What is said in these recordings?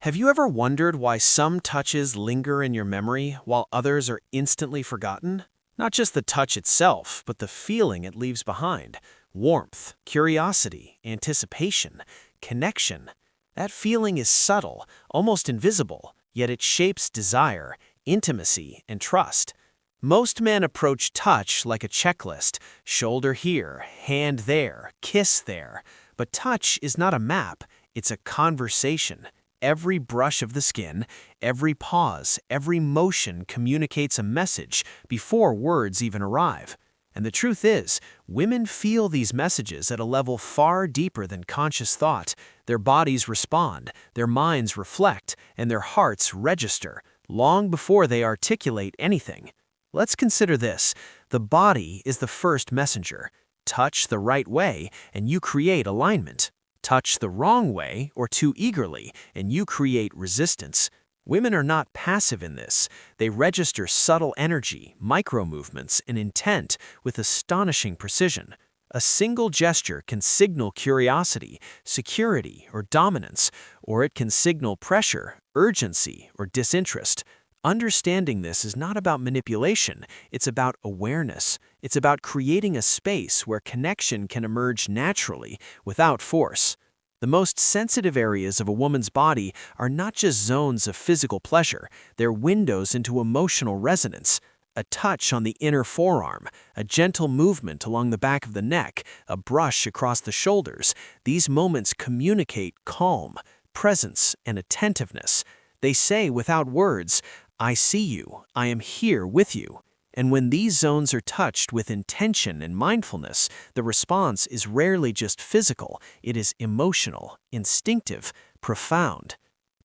Have you ever wondered why some touches linger in your memory while others are instantly forgotten? Not just the touch itself, but the feeling it leaves behind. Warmth, curiosity, anticipation, connection. That feeling is subtle, almost invisible, yet it shapes desire, intimacy, and trust. Most men approach touch like a checklist: shoulder here, hand there, kiss there. But touch is not a map, it's a conversation. Every brush of the skin, every pause, every motion communicates a message before words even arrive. And the truth is, women feel these messages at a level far deeper than conscious thought. Their bodies respond, their minds reflect, and their hearts register, long before they articulate anything. Let's consider this. The body is the first messenger. Touch the right way, and you create alignment. Touch the wrong way or too eagerly, and you create resistance. Women are not passive in this. They register subtle energy, micro-movements, and intent with astonishing precision. A single gesture can signal curiosity, security, or dominance, or it can signal pressure, urgency, or disinterest. Understanding this is not about manipulation, it's about awareness. It's about creating a space where connection can emerge naturally, without force. The most sensitive areas of a woman's body are not just zones of physical pleasure, they're windows into emotional resonance. A touch on the inner forearm, a gentle movement along the back of the neck, a brush across the shoulders, these moments communicate calm, presence, and attentiveness. They say without words, "I see you, I am here with you." And when these zones are touched with intention and mindfulness, the response is rarely just physical, it is emotional, instinctive, profound.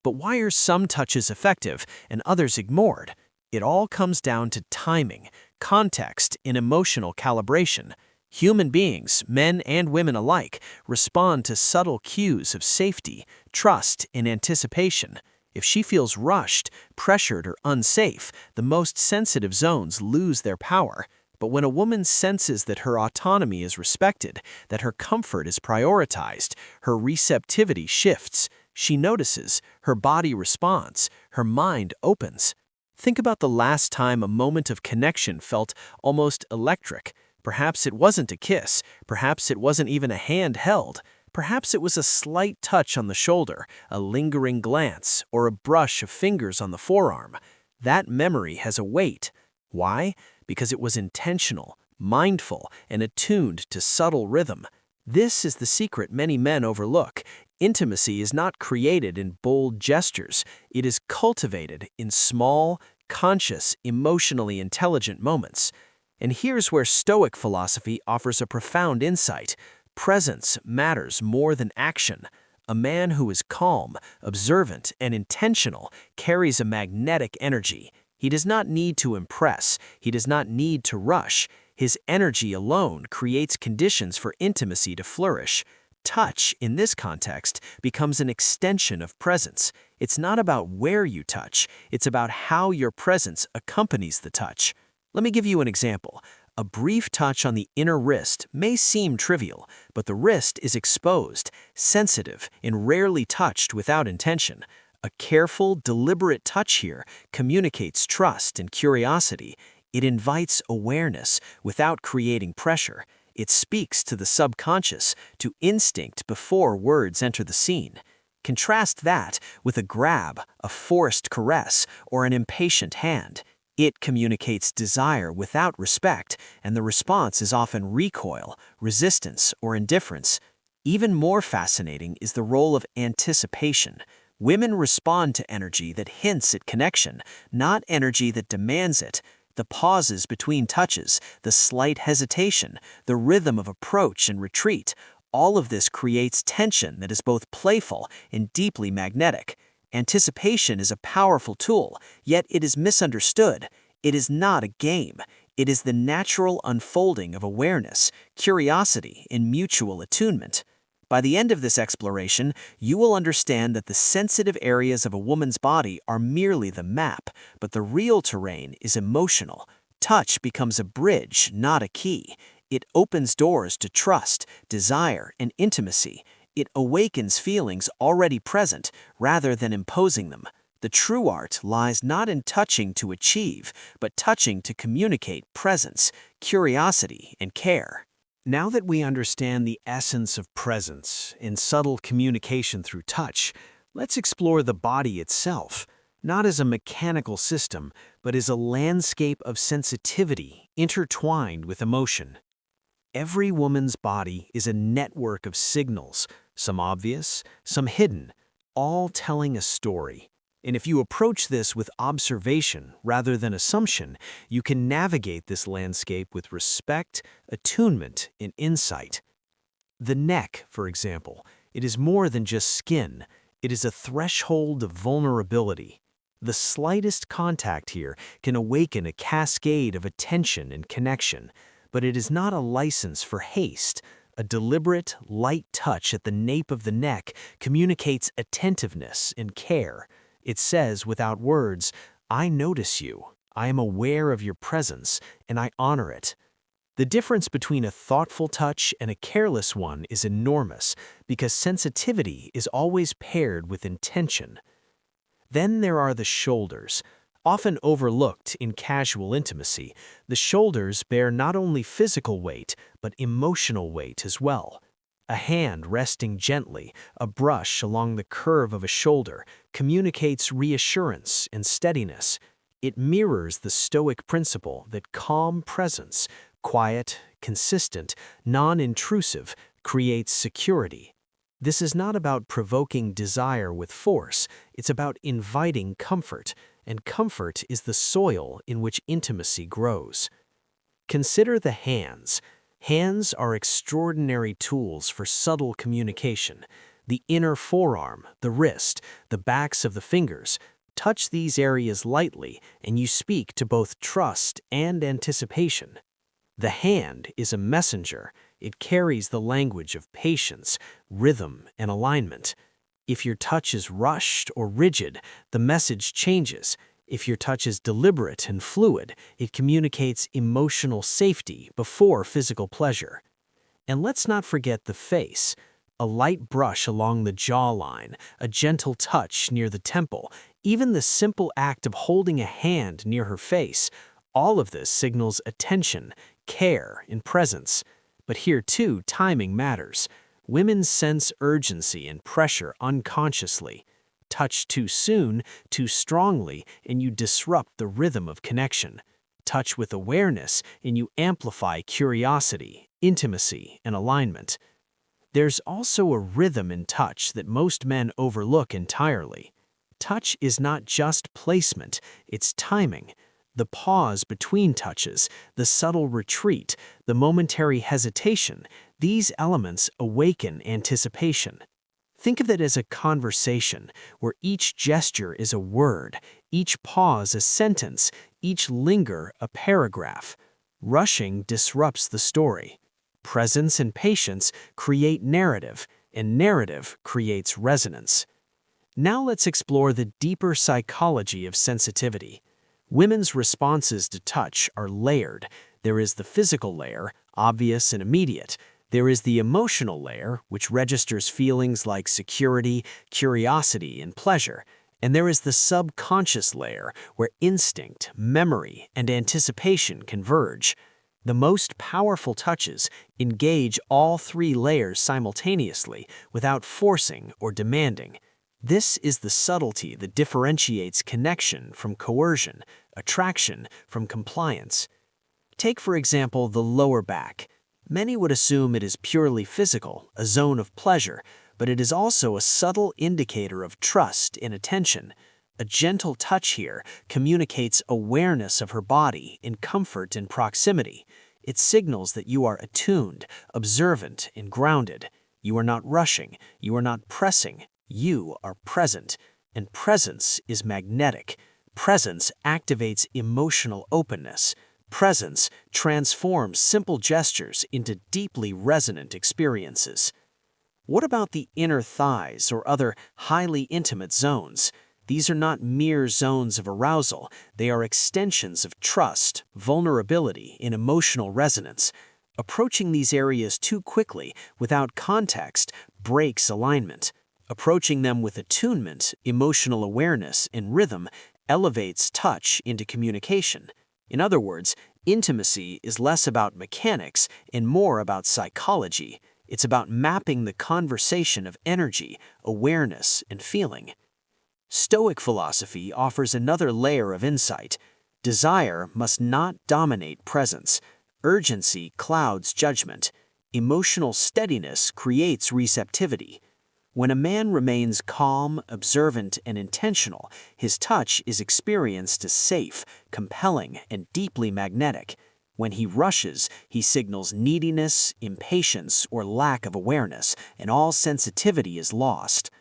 But why are some touches effective and others ignored? It all comes down to timing, context, and emotional calibration. Human beings, men and women alike, respond to subtle cues of safety, trust, and anticipation. If she feels rushed, pressured, or unsafe, the most sensitive zones lose their power. But when a woman senses that her autonomy is respected, that her comfort is prioritized, her receptivity shifts. She notices, her body responds, her mind opens. Think about the last time a moment of connection felt almost electric. Perhaps it wasn't a kiss, perhaps it wasn't even a hand held. Perhaps it was a slight touch on the shoulder, a lingering glance, or a brush of fingers on the forearm. That memory has a weight. Why? Because it was intentional, mindful, and attuned to subtle rhythm. This is the secret many men overlook. Intimacy is not created in bold gestures. It is cultivated in small, conscious, emotionally intelligent moments. And here's where Stoic philosophy offers a profound insight. Presence matters more than action. A man who is calm, observant, and intentional carries a magnetic energy. He does not need to impress. He does not need to rush. His energy alone creates conditions for intimacy to flourish. Touch, in this context, becomes an extension of presence. It's not about where you touch, it's about how your presence accompanies the touch. Let me give you an example. A brief touch on the inner wrist may seem trivial, but the wrist is exposed, sensitive, and rarely touched without intention. A careful, deliberate touch here communicates trust and curiosity. It invites awareness without creating pressure. It speaks to the subconscious, to instinct before words enter the scene. Contrast that with a grab, a forced caress, or an impatient hand. It communicates desire without respect, and the response is often recoil, resistance, or indifference. Even more fascinating is the role of anticipation. Women respond to energy that hints at connection, not energy that demands it. The pauses between touches, the slight hesitation, the rhythm of approach and retreat, all of this creates tension that is both playful and deeply magnetic. Anticipation is a powerful tool, yet it is misunderstood. It is not a game. It is the natural unfolding of awareness, curiosity, and mutual attunement. By the end of this exploration, you will understand that the sensitive areas of a woman's body are merely the map, but the real terrain is emotional. Touch becomes a bridge, not a key. It opens doors to trust, desire, and intimacy. It awakens feelings already present rather than imposing them. The true art lies not in touching to achieve, but touching to communicate presence, curiosity, and care. Now that we understand the essence of presence in subtle communication through touch, let's explore the body itself, not as a mechanical system, but as a landscape of sensitivity intertwined with emotion. Every woman's body is a network of signals, some obvious, some hidden, all telling a story. And if you approach this with observation rather than assumption, you can navigate this landscape with respect, attunement, and insight. The neck, for example, it is more than just skin. It is a threshold of vulnerability. The slightest contact here can awaken a cascade of attention and connection, but it is not a license for haste. A deliberate, light touch at the nape of the neck communicates attentiveness and care. It says without words, I notice you, I am aware of your presence, and I honor it. The difference between a thoughtful touch and a careless one is enormous because sensitivity is always paired with intention. Then there are the shoulders. Often overlooked in casual intimacy, the shoulders bear not only physical weight, but emotional weight as well. A hand resting gently, a brush along the curve of a shoulder, communicates reassurance and steadiness. It mirrors the Stoic principle that calm presence, quiet, consistent, non-intrusive, creates security. This is not about provoking desire with force, it's about inviting comfort, and comfort is the soil in which intimacy grows. Consider the hands. Hands are extraordinary tools for subtle communication. The inner forearm, the wrist, the backs of the fingers. Touch these areas lightly, and you speak to both trust and anticipation. The hand is a messenger. It carries the language of patience, rhythm, and alignment. If your touch is rushed or rigid, the message changes. If your touch is deliberate and fluid, it communicates emotional safety before physical pleasure. And let's not forget the face. A light brush along the jawline, a gentle touch near the temple, even the simple act of holding a hand near her face, all of this signals attention, care, and presence. But here too, timing matters. Women sense urgency and pressure unconsciously. Touch too soon, too strongly, and you disrupt the rhythm of connection. Touch with awareness, and you amplify curiosity, intimacy, and alignment. There's also a rhythm in touch that most men overlook entirely. Touch is not just placement, it's timing. The pause between touches, the subtle retreat, the momentary hesitation, these elements awaken anticipation. Think of it as a conversation where each gesture is a word, each pause a sentence, each linger a paragraph. Rushing disrupts the story. Presence and patience create narrative, and narrative creates resonance. Now let's explore the deeper psychology of sensitivity. Women's responses to touch are layered. There is the physical layer, obvious and immediate. There is the emotional layer, which registers feelings like security, curiosity, and pleasure. And there is the subconscious layer, where instinct, memory, and anticipation converge. The most powerful touches engage all three layers simultaneously without forcing or demanding. This is the subtlety that differentiates connection from coercion, attraction from compliance. Take, for example, the lower back. Many would assume it is purely physical, a zone of pleasure, but it is also a subtle indicator of trust and attention. A gentle touch here communicates awareness of her body in comfort and proximity. It signals that you are attuned, observant, and grounded. You are not rushing, you are not pressing, you are present. And presence is magnetic. Presence activates emotional openness. Presence transforms simple gestures into deeply resonant experiences. What about the inner thighs or other highly intimate zones? These are not mere zones of arousal. They are extensions of trust, vulnerability, and emotional resonance. Approaching these areas too quickly, without context, breaks alignment. Approaching them with attunement, emotional awareness, and rhythm elevates touch into communication. In other words, intimacy is less about mechanics and more about psychology. It's about mapping the conversation of energy, awareness, and feeling. Stoic philosophy offers another layer of insight. Desire must not dominate presence. Urgency clouds judgment. Emotional steadiness creates receptivity. When a man remains calm, observant, and intentional, his touch is experienced as safe, compelling, and deeply magnetic. When he rushes, he signals neediness, impatience, or lack of awareness, and all sensitivity is lost.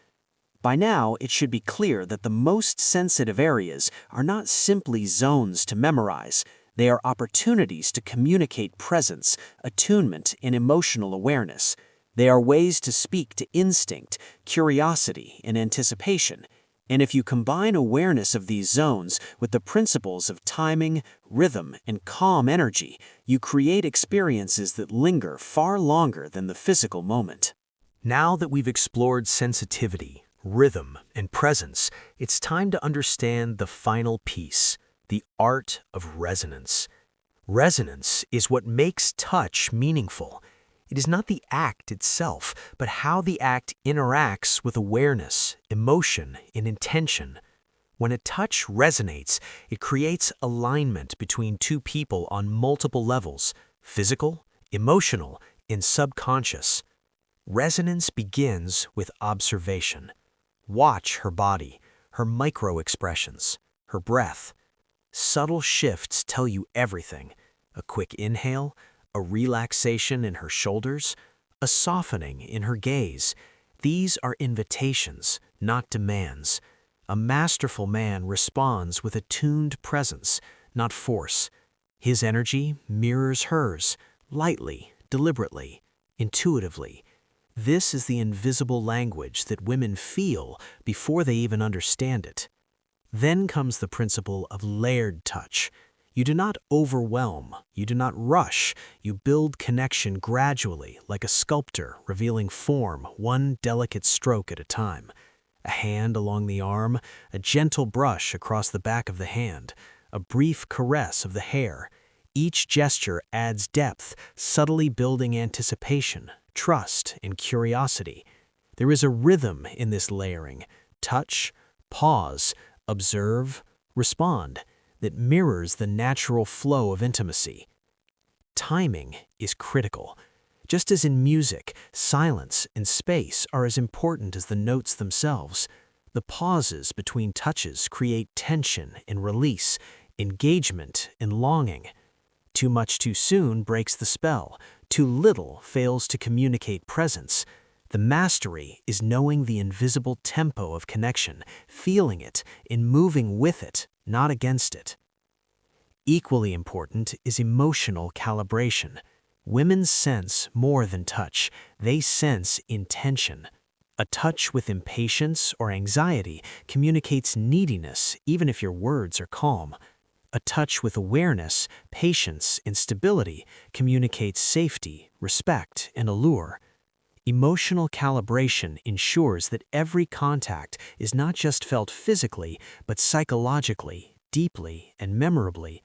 By now, it should be clear that the most sensitive areas are not simply zones to memorize. They are opportunities to communicate presence, attunement, and emotional awareness. They are ways to speak to instinct, curiosity, and anticipation. And if you combine awareness of these zones with the principles of timing, rhythm, and calm energy, you create experiences that linger far longer than the physical moment. Now that we've explored sensitivity, rhythm, and presence, it's time to understand the final piece, the art of resonance. Resonance is what makes touch meaningful. It is not the act itself, but how the act interacts with awareness, emotion, and intention. When a touch resonates, it creates alignment between two people on multiple levels: physical, emotional, and subconscious. Resonance begins with observation. Watch her body, her micro-expressions, her breath. Subtle shifts tell you everything. A quick inhale, a relaxation in her shoulders, a softening in her gaze. These are invitations, not demands. A masterful man responds with attuned presence, not force. His energy mirrors hers, lightly, deliberately, intuitively. This is the invisible language that women feel before they even understand it. Then comes the principle of layered touch. You do not overwhelm, you do not rush, you build connection gradually, like a sculptor revealing form, one delicate stroke at a time. A hand along the arm, a gentle brush across the back of the hand, a brief caress of the hair. Each gesture adds depth, subtly building anticipation, trust, and curiosity. There is a rhythm in this layering: touch, pause, observe, respond, that mirrors the natural flow of intimacy. Timing is critical. Just as in music, silence and space are as important as the notes themselves. The pauses between touches create tension and release, engagement and longing. Too much too soon breaks the spell. Too little fails to communicate presence. The mastery is knowing the invisible tempo of connection, feeling it, and moving with it, not against it. Equally important is emotional calibration. Women sense more than touch. They sense intention. A touch with impatience or anxiety communicates neediness, even if your words are calm. A touch with awareness, patience, and stability communicates safety, respect, and allure. Emotional calibration ensures that every contact is not just felt physically, but psychologically, deeply, and memorably.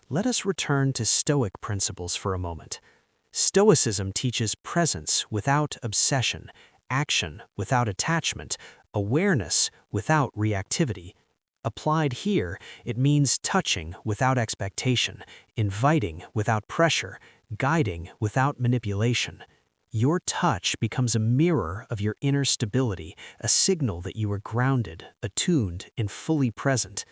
Let us return to Stoic principles for a moment. Stoicism teaches presence without obsession, action without attachment, awareness without reactivity. Applied here, it means touching without expectation, inviting without pressure, guiding without manipulation. Your touch becomes a mirror of your inner stability, a signal that you are grounded, attuned, and fully present.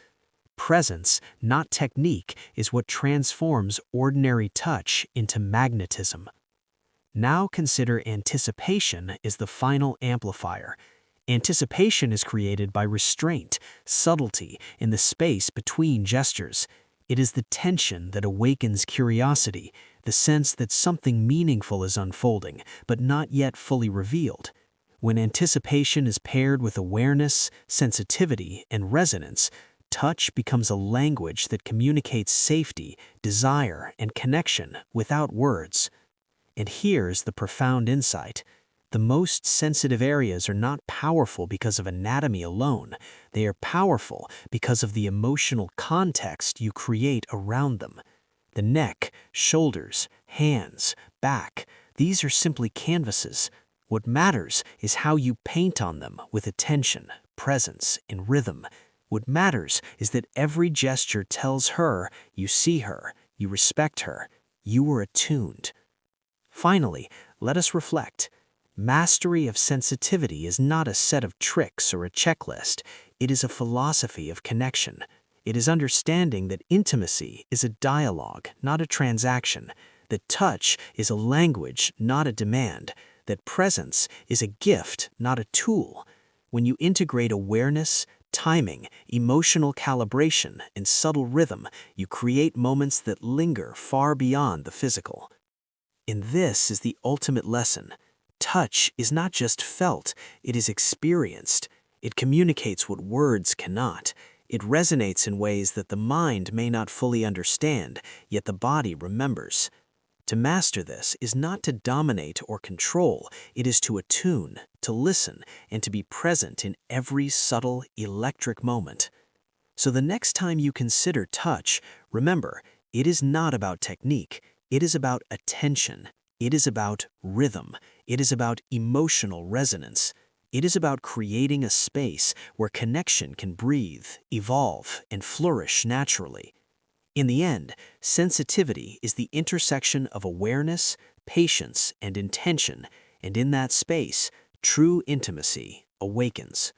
Presence, not technique, is what transforms ordinary touch into magnetism. Now consider anticipation as the final amplifier. Anticipation is created by restraint, subtlety, in the space between gestures. It is the tension that awakens curiosity, the sense that something meaningful is unfolding, but not yet fully revealed. When anticipation is paired with awareness, sensitivity, and resonance, touch becomes a language that communicates safety, desire, and connection without words. And here's the profound insight. The most sensitive areas are not powerful because of anatomy alone. They are powerful because of the emotional context you create around them. The neck, shoulders, hands, back, these are simply canvases. What matters is how you paint on them with attention, presence, and rhythm. What matters is that every gesture tells her you see her, you respect her, you are attuned. Finally, let us reflect. Mastery of sensitivity is not a set of tricks or a checklist. It is a philosophy of connection. It is understanding that intimacy is a dialogue, not a transaction, that touch is a language, not a demand, that presence is a gift, not a tool. When you integrate awareness, timing, emotional calibration, and subtle rhythm, you create moments that linger far beyond the physical. And this is the ultimate lesson. Touch is not just felt, it is experienced. It communicates what words cannot. It resonates in ways that the mind may not fully understand, yet the body remembers. To master this is not to dominate or control, it is to attune, to listen, and to be present in every subtle, electric moment. So the next time you consider touch, remember, it is not about technique, it is about attention, it is about rhythm, it is about emotional resonance. It is about creating a space where connection can breathe, evolve, and flourish naturally. In the end, sensitivity is the intersection of awareness, patience, and intention, and in that space, true intimacy awakens.